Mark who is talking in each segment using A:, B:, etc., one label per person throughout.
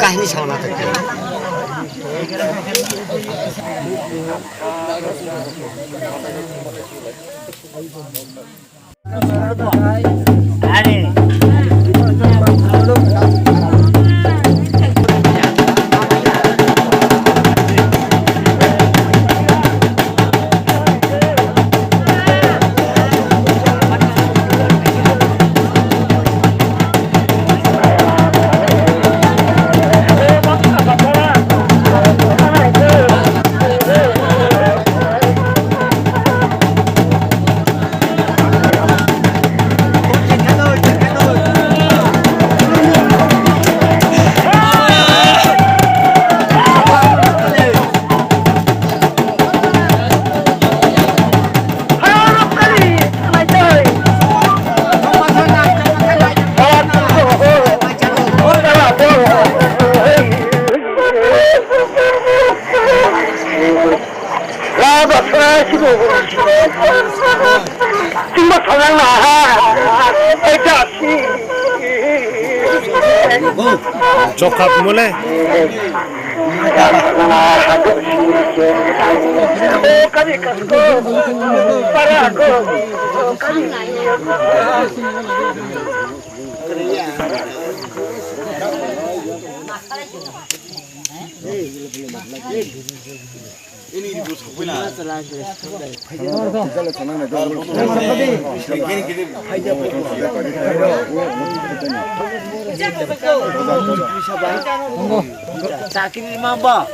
A: কাহিনী চাও না থাকে
B: coklat mulai ini ibu sapuna sakit mamba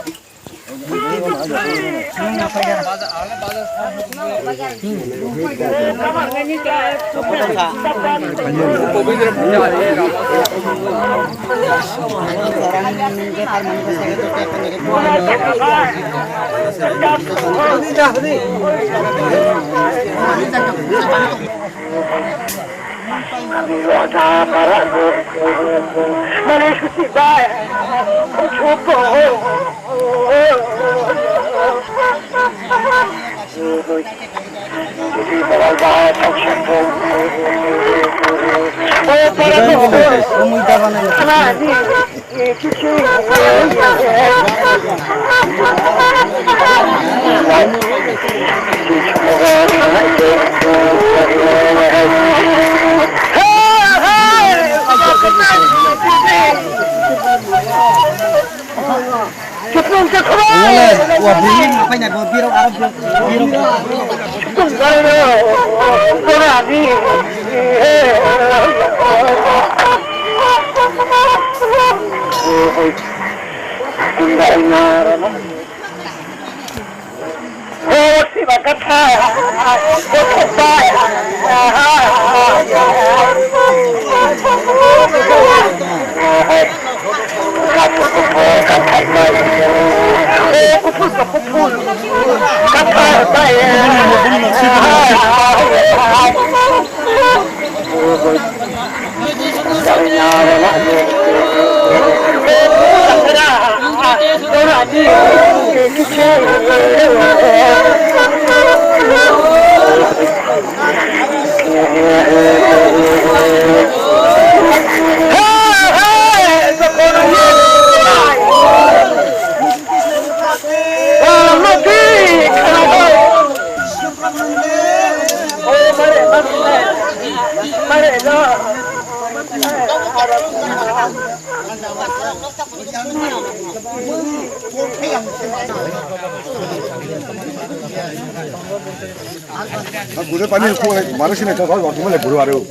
C: 물에 빠지는 코가 마르시네 저 가서 정말 물에 와요.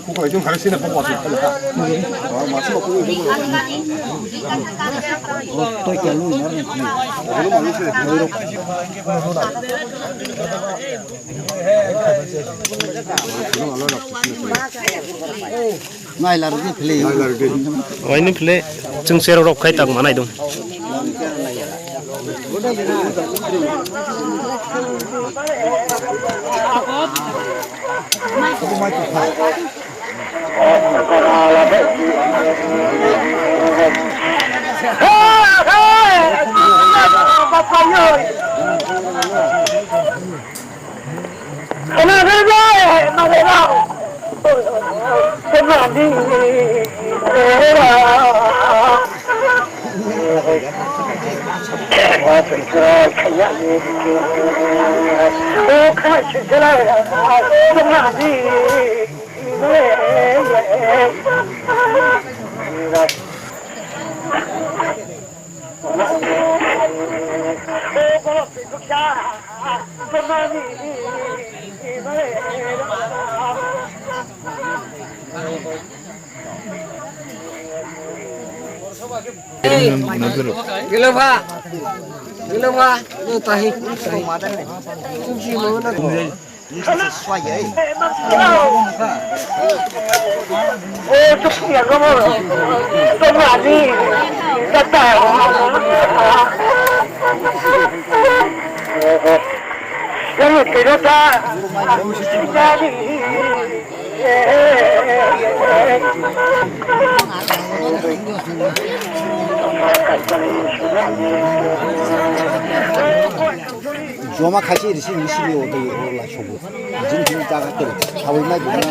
C: 코가 좀 가르치네 보고 왔어. 아 마치 먹고 이거.
A: 또 이렇게 눈이 나이라르 플레이
D: Ini play ceng serok kai tak mana itu?
A: Gilova, lu tahi. Kunci lu na. Xoay vậy.
E: Ô chúc nhà có một công làm đi rất tài cái một cái đó ta ra đi
A: 조마 같이 이렇게 25도 올라서고 지금 진짜 그래. 사월말 보면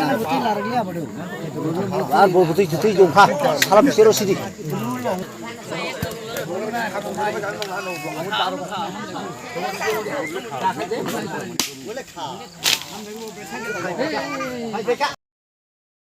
A: 아 뭐부터 이제 좀 가. 사람 새로 시리.